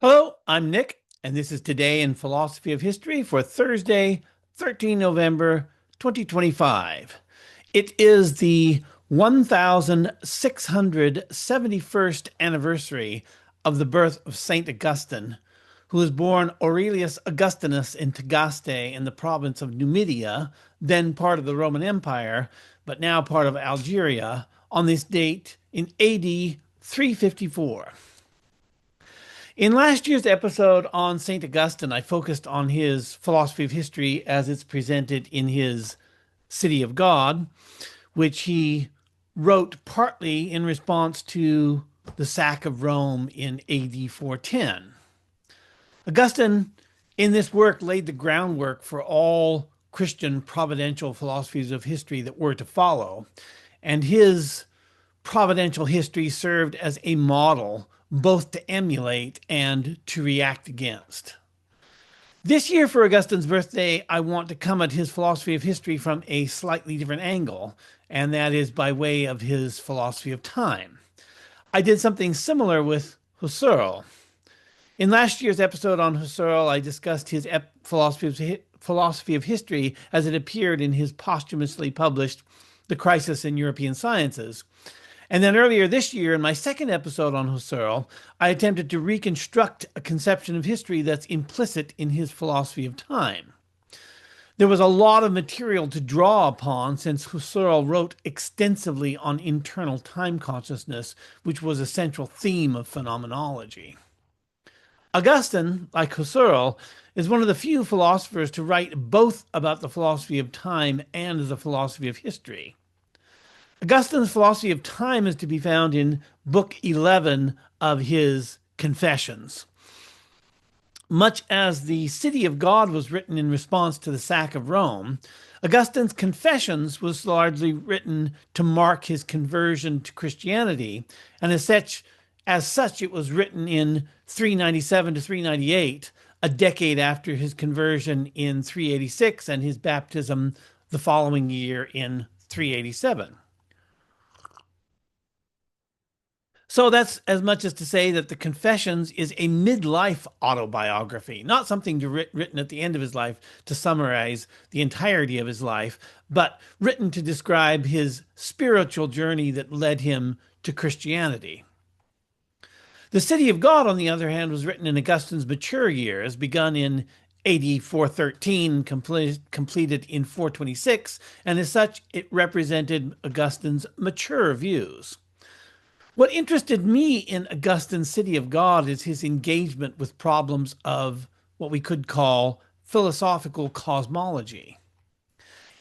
Hello, I'm Nick, and this is Today in Philosophy of History for Thursday, 13 November 2025. It is the 1671st anniversary of the birth of Saint Augustine, who was born Aurelius Augustinus in Thagaste in the province of Numidia, then part of the Roman Empire, but now part of Algeria, on this date in AD 354. In last year's episode on St. Augustine, I focused on his philosophy of history as it's presented in his City of God, which he wrote partly in response to the sack of Rome in AD 410. Augustine, in this work, laid the groundwork for all Christian providential philosophies of history that were to follow, and his providential history served as a model both to emulate and to react against. This year, for Augustine's birthday, I want to come at his philosophy of history from a slightly different angle, and that is by way of his philosophy of time. I did something similar with Husserl. In last year's episode on Husserl, I discussed his philosophy of history as it appeared in his posthumously published The Crisis in European Sciences. And then earlier this year, in my second episode on Husserl, I attempted to reconstruct a conception of history that's implicit in his philosophy of time. There was a lot of material to draw upon since Husserl wrote extensively on internal time consciousness, which was a central theme of phenomenology. Augustine, like Husserl, is one of the few philosophers to write both about the philosophy of time and the philosophy of history. Augustine's philosophy of time is to be found in Book 11 of his Confessions. Much as the City of God was written in response to the sack of Rome, Augustine's Confessions was largely written to mark his conversion to Christianity, and as such, it was written in 397 to 398, a decade after his conversion in 386 and his baptism the following year in 387. So that's as much as to say that the Confessions is a midlife autobiography, not something written at the end of his life to summarize the entirety of his life, but written to describe his spiritual journey that led him to Christianity. The City of God, on the other hand, was written in Augustine's mature years, begun in AD 413, completed in 426, and as such, it represented Augustine's mature views. What interested me in Augustine's City of God is his engagement with problems of what we could call philosophical cosmology.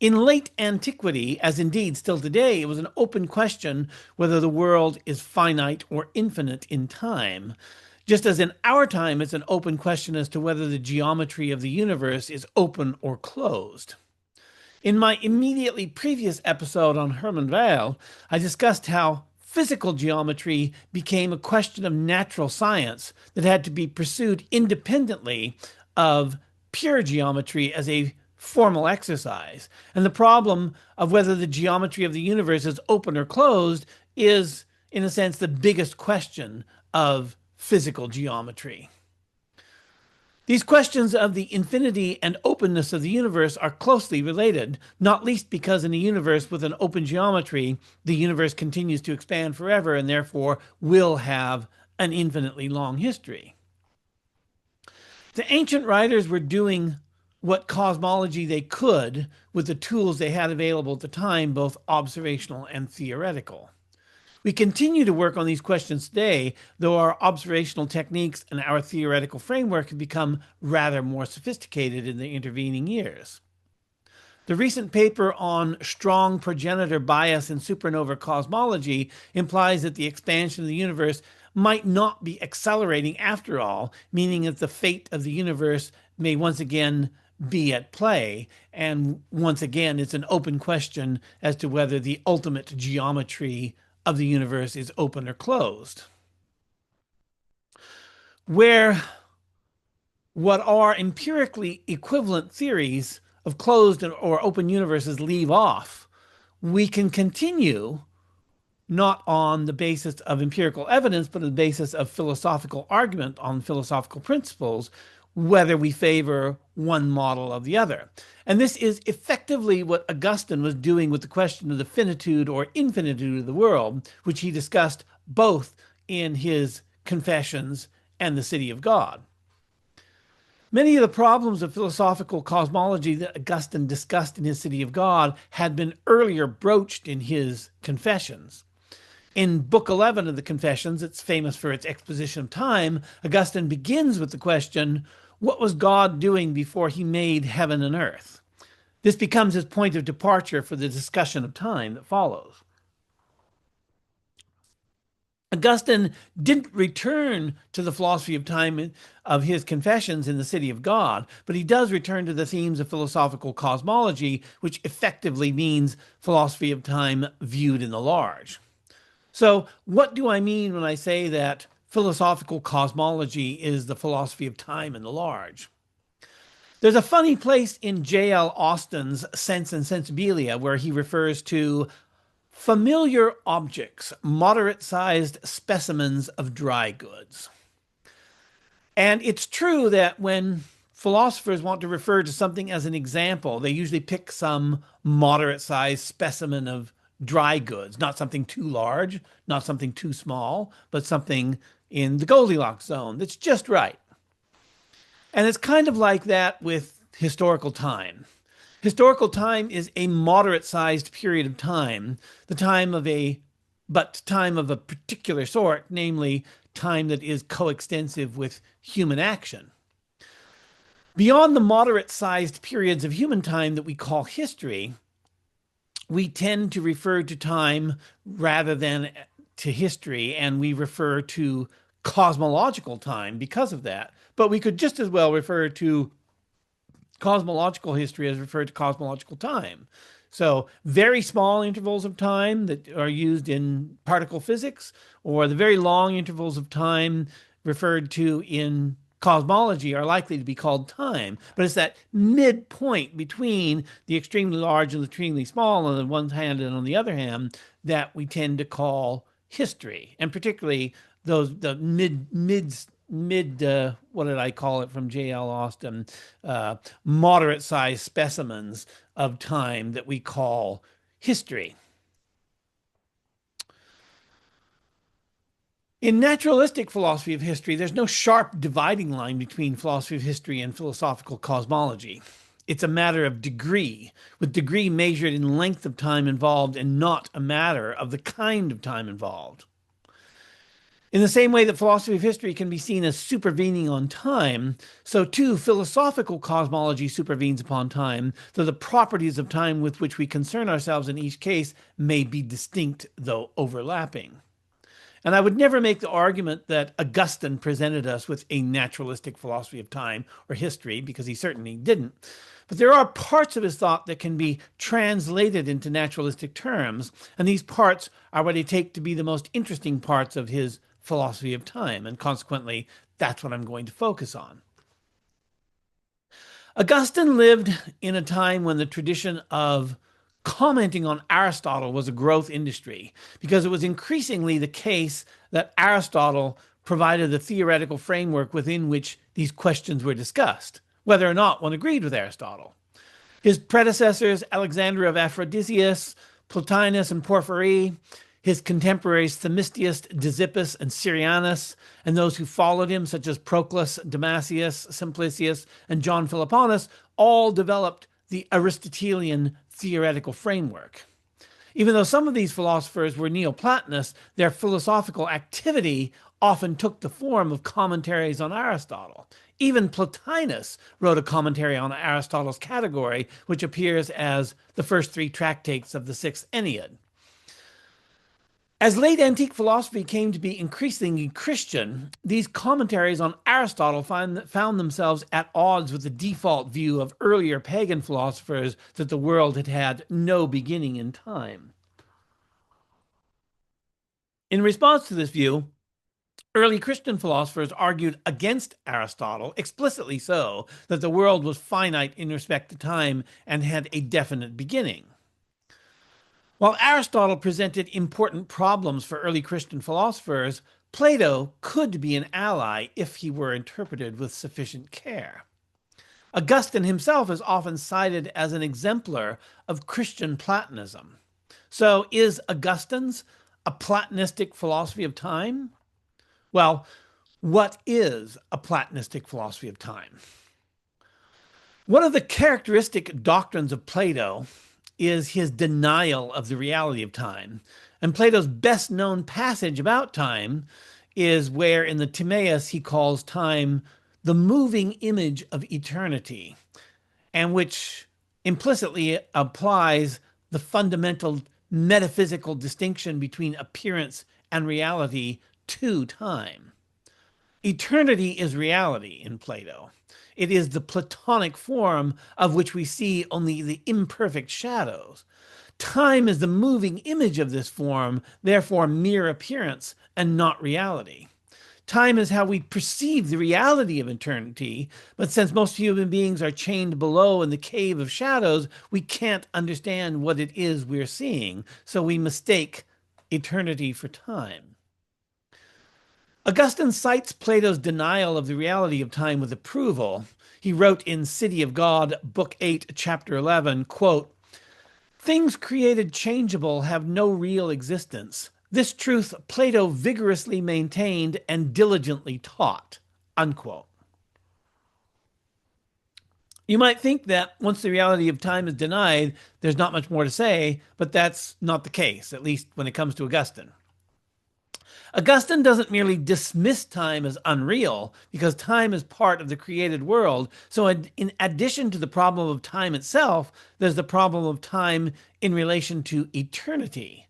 In late antiquity, as indeed still today, it was an open question whether the world is finite or infinite in time, just as in our time it's an open question as to whether the geometry of the universe is open or closed. In my immediately previous episode on Hermann Weyl, I discussed how physical geometry became a question of natural science that had to be pursued independently of pure geometry as a formal exercise. And the problem of whether the geometry of the universe is open or closed is, in a sense, the biggest question of physical geometry. These questions of the infinity and openness of the universe are closely related, not least because in a universe with an open geometry, the universe continues to expand forever and therefore will have an infinitely long history. The ancient writers were doing what cosmology they could with the tools they had available at the time, both observational and theoretical. We continue to work on these questions today, though our observational techniques and our theoretical framework have become rather more sophisticated in the intervening years. The recent paper on strong progenitor bias in supernova cosmology implies that the expansion of the universe might not be accelerating after all, meaning that the fate of the universe may once again be at play, and once again it's an open question as to whether the ultimate geometry of the universe is open or closed. Where what are empirically equivalent theories of closed or open universes leave off, we can continue not on the basis of empirical evidence, but on the basis of philosophical argument on philosophical principles, whether we favor one model or the other. And this is effectively what Augustine was doing with the question of the finitude or infinitude of the world, which he discussed both in his Confessions and the City of God. Many of the problems of philosophical cosmology that Augustine discussed in his City of God had been earlier broached in his Confessions. In Book 11 of the Confessions, it's famous for its exposition of time, Augustine begins with the question, what was God doing before he made heaven and earth? This becomes his point of departure for the discussion of time that follows. Augustine didn't return to the philosophy of time of his Confessions in the City of God, but he does return to the themes of philosophical cosmology, which effectively means philosophy of time viewed in the large. So what do I mean when I say that philosophical cosmology is the philosophy of time in the large? There's a funny place in J.L. Austin's Sense and Sensibilia where he refers to familiar objects, moderate-sized specimens of dry goods. And it's true that when philosophers want to refer to something as an example, they usually pick some moderate-sized specimen of dry goods, not something too large, not something too small, but something in the Goldilocks zone that's just right. And it's kind of like that with historical time. Historical time is a moderate-sized period of time, the time of a particular sort, namely time that is coextensive with human action. Beyond the moderate-sized periods of human time that we call history, we tend to refer to time rather than to history, and we refer to cosmological time because of that. But we could just as well refer to cosmological history as referred to cosmological time. So very small intervals of time that are used in particle physics, or the very long intervals of time referred to in cosmology are likely to be called time. But it's that midpoint between the extremely large and the extremely small on the one hand and on the other hand that we tend to call history, and particularly the mid what did I call it from J.L. Austin, moderate-sized specimens of time that we call history. In naturalistic philosophy of history, there's no sharp dividing line between philosophy of history and philosophical cosmology. It's a matter of degree, with degree measured in length of time involved and not a matter of the kind of time involved. In the same way that philosophy of history can be seen as supervening on time, so too philosophical cosmology supervenes upon time, though the properties of time with which we concern ourselves in each case may be distinct, though overlapping. And I would never make the argument that Augustine presented us with a naturalistic philosophy of time or history, because he certainly didn't. But there are parts of his thought that can be translated into naturalistic terms, and these parts are what I take to be the most interesting parts of his philosophy of time, and consequently, that's what I'm going to focus on. Augustine lived in a time when the tradition of commenting on Aristotle was a growth industry, because it was increasingly the case that Aristotle provided the theoretical framework within which these questions were discussed, whether or not one agreed with Aristotle. His predecessors, Alexander of Aphrodisias, Plotinus, and Porphyry, his contemporaries Themistius, Disippus, and Syrianus, and those who followed him, such as Proclus, Damasius, Simplicius, and John Philoponus, all developed the Aristotelian theoretical framework. Even though some of these philosophers were Neoplatonists, their philosophical activity often took the form of commentaries on Aristotle. Even Plotinus wrote a commentary on Aristotle's category, which appears as the first three tractates of the Sixth Ennead. As late antique philosophy came to be increasingly Christian, these commentaries on Aristotle found themselves at odds with the default view of earlier pagan philosophers that the world had had no beginning in time. In response to this view, early Christian philosophers argued against Aristotle, explicitly so, that the world was finite in respect to time and had a definite beginning. While Aristotle presented important problems for early Christian philosophers, Plato could be an ally if he were interpreted with sufficient care. Augustine himself is often cited as an exemplar of Christian Platonism. So, is Augustine's a Platonistic philosophy of time? Well, what is a Platonistic philosophy of time? One of the characteristic doctrines of Plato is his denial of the reality of time. And Plato's best known passage about time is where in the Timaeus he calls time the moving image of eternity, and which implicitly applies the fundamental metaphysical distinction between appearance and reality to time. Eternity is reality in Plato. It is the Platonic form of which we see only the imperfect shadows. Time is the moving image of this form, therefore mere appearance and not reality. Time is how we perceive the reality of eternity, but since most human beings are chained below in the cave of shadows, we can't understand what it is we're seeing, so we mistake eternity for time. Augustine cites Plato's denial of the reality of time with approval. He wrote in City of God, Book 8, Chapter 11, quote, "Things created changeable have no real existence. This truth Plato vigorously maintained and diligently taught." Unquote. You might think that once the reality of time is denied, there's not much more to say, but that's not the case, at least when it comes to Augustine. Augustine doesn't merely dismiss time as unreal, because time is part of the created world. So, in addition to the problem of time itself, there's the problem of time in relation to eternity.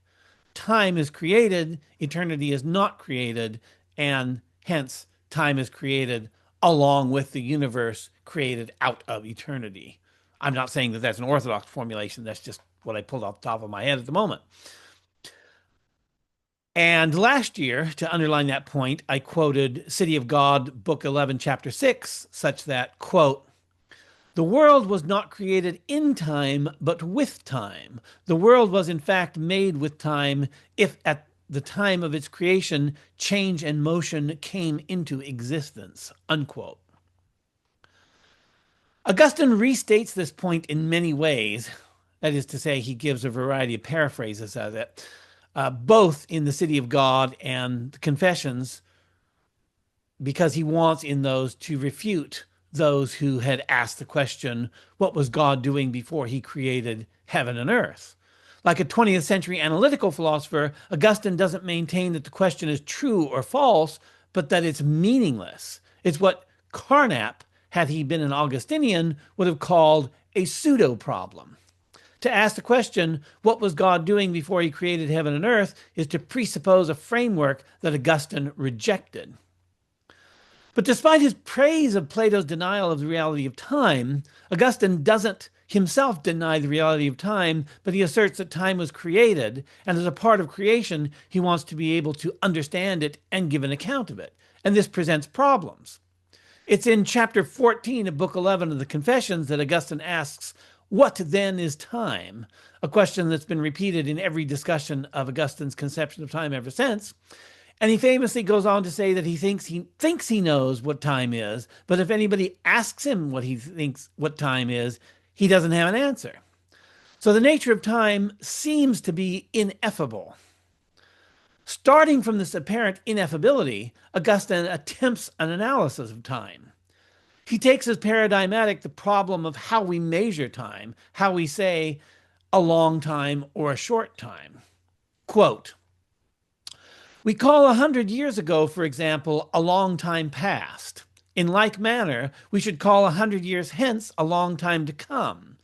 Time is created, eternity is not created, and hence time is created along with the universe created out of eternity. I'm not saying that that's an orthodox formulation, that's just what I pulled off the top of my head at the moment. And last year, to underline that point, I quoted City of God, Book 11, Chapter 6, such that, quote, "The world was not created in time, but with time. The world was in fact made with time, if at the time of its creation, change and motion came into existence." Unquote. Augustine restates this point in many ways. That is to say, he gives a variety of paraphrases of it. Both in the City of God and the Confessions, because he wants in those to refute those who had asked the question, what was God doing before he created heaven and earth? Like a 20th century analytical philosopher, Augustine doesn't maintain that the question is true or false, but that it's meaningless. It's what Carnap, had he been an Augustinian, would have called a pseudo problem. To ask the question, what was God doing before he created heaven and earth, is to presuppose a framework that Augustine rejected. But despite his praise of Plato's denial of the reality of time, Augustine doesn't himself deny the reality of time, but he asserts that time was created, and as a part of creation, he wants to be able to understand it and give an account of it. And this presents problems. It's in chapter 14 of Book 11 of the Confessions that Augustine asks, "What then is time?" A question that's been repeated in every discussion of Augustine's conception of time ever since. And he famously goes on to say that he thinks he knows what time is, but if anybody asks him what he thinks what time is, he doesn't have an answer. So the nature of time seems to be ineffable. Starting from this apparent ineffability, Augustine attempts an analysis of time. He takes as paradigmatic the problem of how we measure time, how we say a long time or a short time. Quote, "We call 100 years ago, for example, a long time past. In like manner, we should call 100 years hence a long time to come.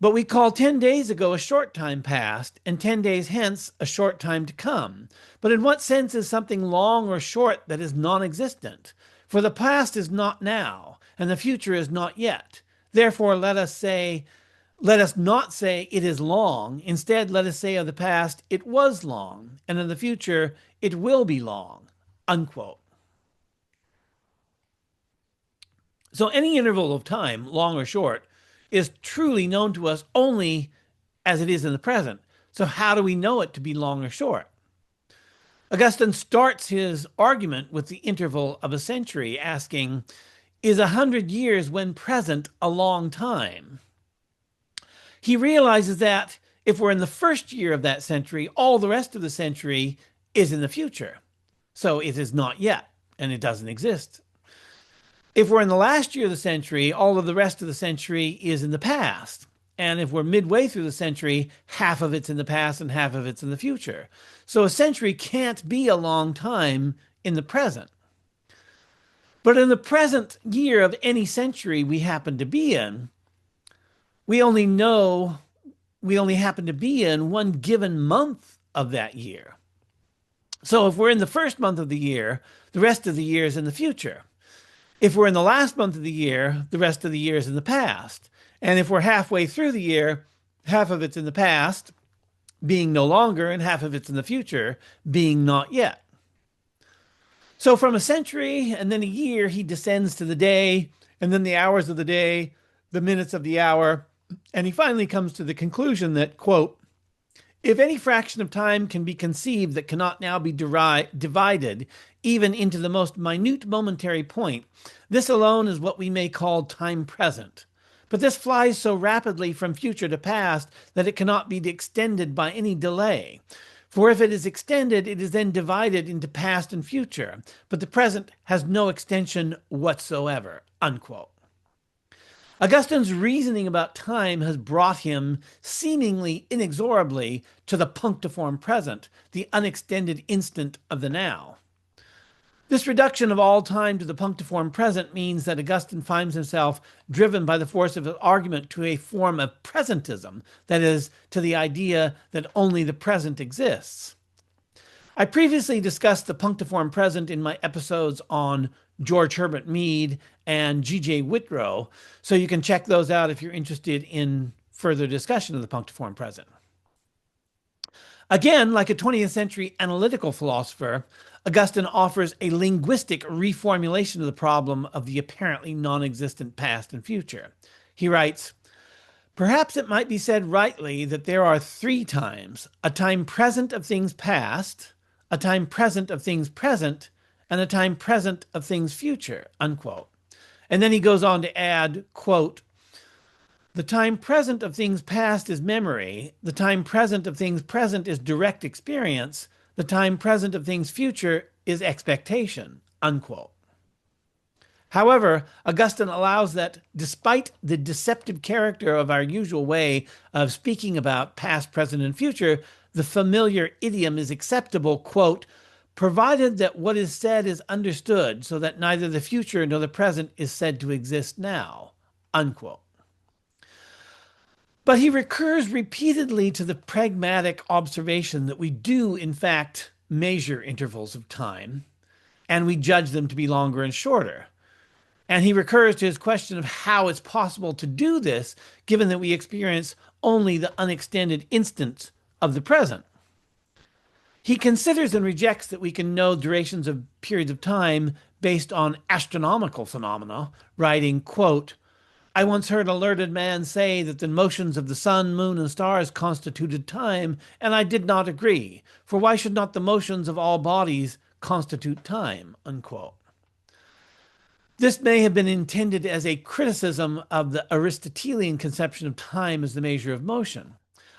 But we call 10 days ago a short time past, and 10 days hence a short time to come. But in what sense is something long or short that is non-existent? For the past is not now, and the future is not yet. Therefore, let us not say it is long. Instead, let us say of the past, it was long, and in the future, it will be long." Unquote. So any interval of time, long or short, is truly known to us only as it is in the present. So how do we know it to be long or short? Augustine starts his argument with the interval of a century, asking, is 100 years when present a long time? He realizes that if we're in the first year of that century, all the rest of the century is in the future. So it is not yet, and it doesn't exist. If we're in the last year of the century, all of the rest of the century is in the past. And if we're midway through the century, half of it's in the past and half of it's in the future. So a century can't be a long time in the present. But in the present year of any century we happen to be in, we only happen to be in one given month of that year. So if we're in the first month of the year, the rest of the year is in the future. If we're in the last month of the year, the rest of the year is in the past. And if we're halfway through the year, half of it's in the past, being no longer, and half of it's in the future, being not yet. So from a century and then a year, he descends to the day, and then the hours of the day, the minutes of the hour, and he finally comes to the conclusion that, quote, if any fraction of time can be conceived that cannot now be divided even into the most minute momentary point, this alone is what we may call time present. But this flies so rapidly from future to past that it cannot be extended by any delay. For if it is extended, it is then divided into past and future, but the present has no extension whatsoever, unquote. Augustine's reasoning about time has brought him seemingly inexorably to the punctiform present, the unextended instant of the now. This reduction of all time to the punctiform present means that Augustine finds himself driven by the force of his argument to a form of presentism, that is, to the idea that only the present exists. I previously discussed the punctiform present in my episodes on George Herbert Mead and G.J. Whitrow, so you can check those out if you're interested in further discussion of the punctiform present. Again, like a 20th century analytical philosopher, Augustine offers a linguistic reformulation of the problem of the apparently non-existent past and future. He writes, perhaps it might be said rightly that there are three times: a time present of things past, a time present of things present, and a time present of things future, unquote. And then he goes on to add, quote, the time present of things past is memory, the time present of things present is direct experience, the time present of things future is expectation, unquote. However, Augustine allows that despite the deceptive character of our usual way of speaking about past, present, and future, the familiar idiom is acceptable, quote, provided that what is said is understood so that neither the future nor the present is said to exist now, unquote. But he recurs repeatedly to the pragmatic observation that we do, in fact, measure intervals of time, and we judge them to be longer and shorter. And he recurs to his question of how it's possible to do this, given that we experience only the unextended instants of the present. He considers and rejects that we can know durations of periods of time based on astronomical phenomena, writing, quote, I once heard a learned man say that the motions of the sun, moon, and stars constituted time, and I did not agree, for why should not the motions of all bodies constitute time, unquote. This may have been intended as a criticism of the Aristotelian conception of time as the measure of motion.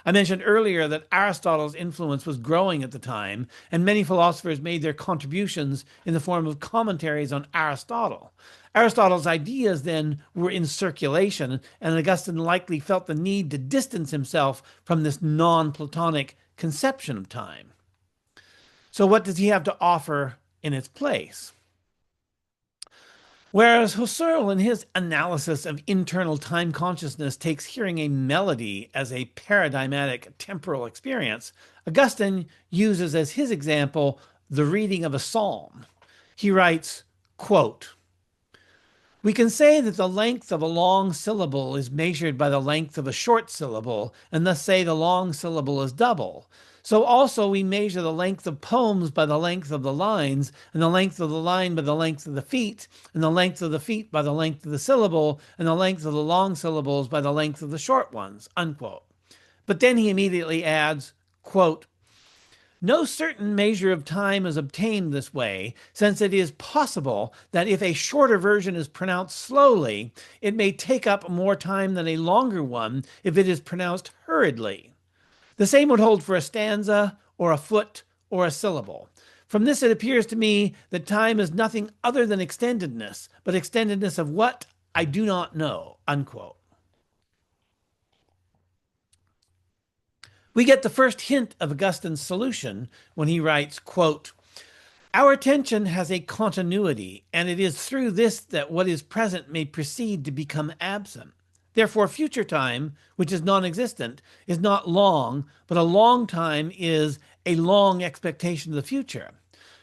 I mentioned earlier that Aristotle's influence was growing at the time, and many philosophers made their contributions in the form of commentaries on Aristotle. Aristotle's ideas then were in circulation, and Augustine likely felt the need to distance himself from this non-Platonic conception of time. So what does he have to offer in its place? Whereas Husserl, in his analysis of internal time consciousness, takes hearing a melody as a paradigmatic temporal experience, Augustine uses as his example the reading of a psalm. He writes, quote, we can say that the length of a long syllable is measured by the length of a short syllable, and thus say the long syllable is double. So also we measure the length of poems by the length of the lines, and the length of the line by the length of the feet, and the length of the feet by the length of the syllable, and the length of the long syllables by the length of the short ones, unquote. But then he immediately adds, quote, no certain measure of time is obtained this way, since it is possible that if a shorter version is pronounced slowly, it may take up more time than a longer one if it is pronounced hurriedly. The same would hold for a stanza, or a foot, or a syllable. From this, it appears to me that time is nothing other than extendedness, but extendedness of what I do not know. Unquote. We get the first hint of Augustine's solution when he writes, quote, our attention has a continuity, and it is through this that what is present may proceed to become absent. Therefore, future time, which is non-existent, is not long, but a long time is a long expectation of the future.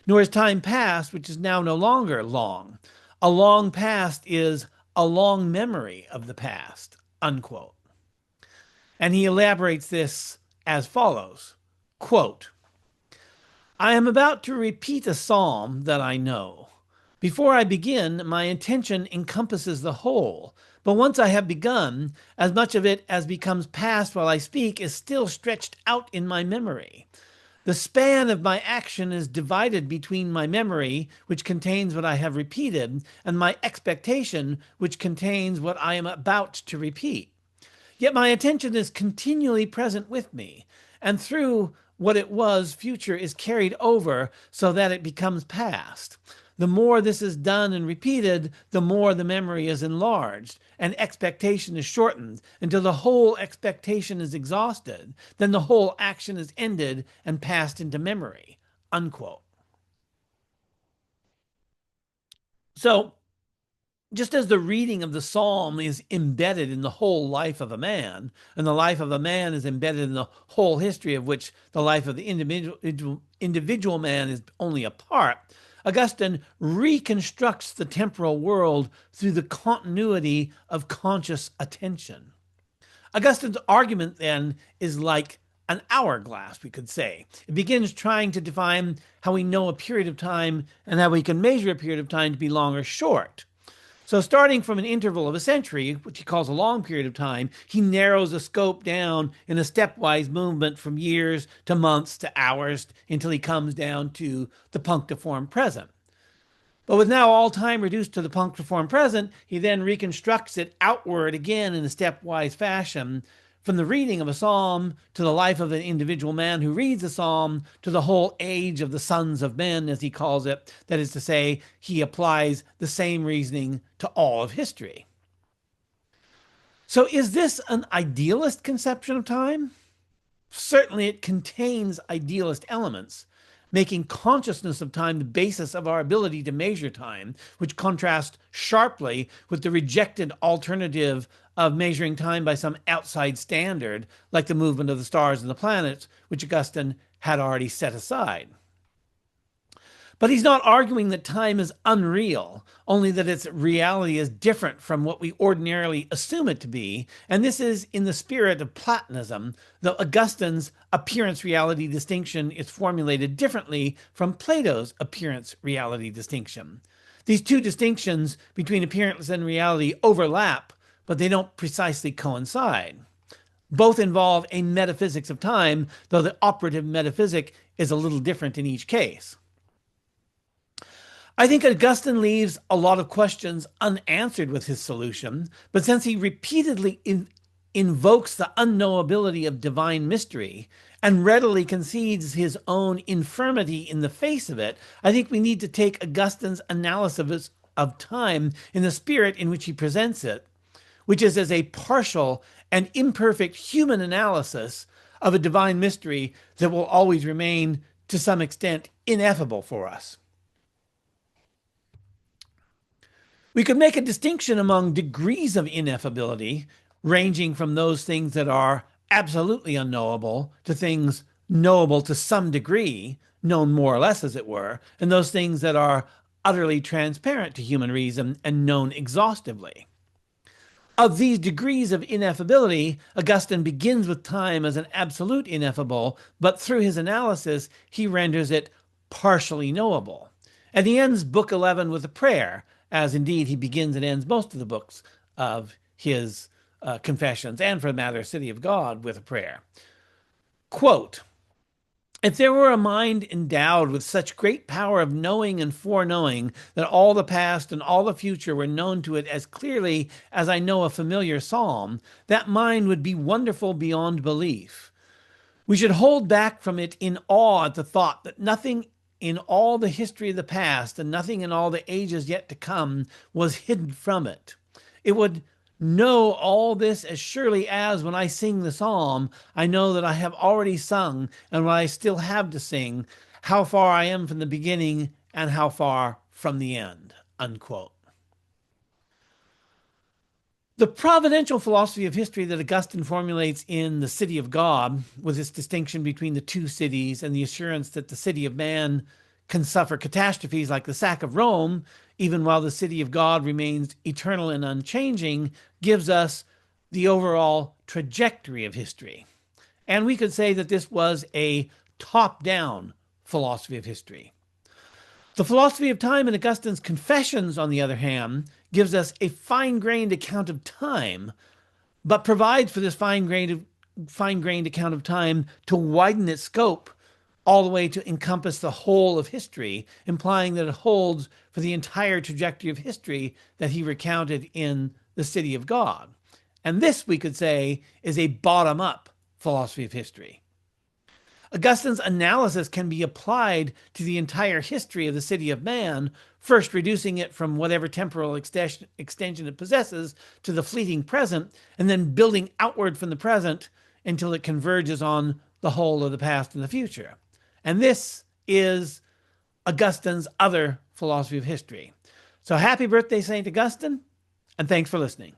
Nor is time past, which is now no longer long. A long past is a long memory of the past, unquote. And he elaborates this as follows, quote, I am about to repeat a psalm that I know. Before I begin, my intention encompasses the whole, but once I have begun, as much of it as becomes past while I speak is still stretched out in my memory. The span of my action is divided between my memory, which contains what I have repeated, and my expectation, which contains what I am about to repeat. Yet my attention is continually present with me, and through what it was future is carried over so that it becomes past. The more this is done and repeated, the more the memory is enlarged, and expectation is shortened until the whole expectation is exhausted. Then the whole action is ended and passed into memory. Unquote. So, just as the reading of the psalm is embedded in the whole life of a man, and the life of a man is embedded in the whole history of which the life of the individual man is only a part, Augustine reconstructs the temporal world through the continuity of conscious attention. Augustine's argument, then, is like an hourglass, we could say. It begins trying to define how we know a period of time and how we can measure a period of time to be long or short. So starting from an interval of a century, which he calls a long period of time, he narrows the scope down in a stepwise movement from years to months to hours until he comes down to the punctiform present. But with now all time reduced to the punctiform present, he then reconstructs it outward again in a stepwise fashion, from the reading of a psalm to the life of an individual man who reads a psalm to the whole age of the sons of men, as he calls it. That is to say, he applies the same reasoning to all of history. So is this an idealist conception of time? Certainly it contains idealist elements, making consciousness of time the basis of our ability to measure time, which contrasts sharply with the rejected alternative of measuring time by some outside standard, like the movement of the stars and the planets, which Augustine had already set aside. But he's not arguing that time is unreal, only that its reality is different from what we ordinarily assume it to be, and this is in the spirit of Platonism, though Augustine's appearance-reality distinction is formulated differently from Plato's appearance-reality distinction. These two distinctions between appearance and reality overlap, but they don't precisely coincide. Both involve a metaphysics of time, though the operative metaphysic is a little different in each case. I think Augustine leaves a lot of questions unanswered with his solution, but since he repeatedly invokes the unknowability of divine mystery and readily concedes his own infirmity in the face of it, I think we need to take Augustine's analysis of time in the spirit in which he presents it, which is as a partial and imperfect human analysis of a divine mystery that will always remain, to some extent, ineffable for us. We could make a distinction among degrees of ineffability, ranging from those things that are absolutely unknowable to things knowable to some degree, known more or less, as it were, and those things that are utterly transparent to human reason and known exhaustively. Of these degrees of ineffability, Augustine begins with time as an absolute ineffable, but through his analysis, he renders it partially knowable. And he ends Book 11 with a prayer, as indeed he begins and ends most of the books of his Confessions, and for the matter, City of God, with a prayer. Quote, If there were a mind endowed with such great power of knowing and foreknowing that all the past and all the future were known to it as clearly as I know a familiar psalm, that mind would be wonderful beyond belief. We should hold back from it in awe at the thought that nothing in all the history of the past and nothing in all the ages yet to come was hidden from it. It would know all this as surely as when I sing the psalm, I know that I have already sung and what I still have to sing, how far I am from the beginning and how far from the end. Unquote. The providential philosophy of history that Augustine formulates in The City of God, with its distinction between the two cities and the assurance that the city of man can suffer catastrophes like the sack of Rome, even while the city of God remains eternal and unchanging, gives us the overall trajectory of history. And we could say that this was a top-down philosophy of history. The philosophy of time in Augustine's Confessions, on the other hand, gives us a fine-grained account of time, but provides for this fine-grained account of time to widen its scope all the way to encompass the whole of history, implying that it holds for the entire trajectory of history that he recounted in the City of God. And this, we could say, is a bottom-up philosophy of history. Augustine's analysis can be applied to the entire history of the city of man, first reducing it from whatever temporal extension it possesses to the fleeting present, and then building outward from the present until it converges on the whole of the past and the future. And this is Augustine's other philosophy of history. So happy birthday, Saint Augustine, and thanks for listening.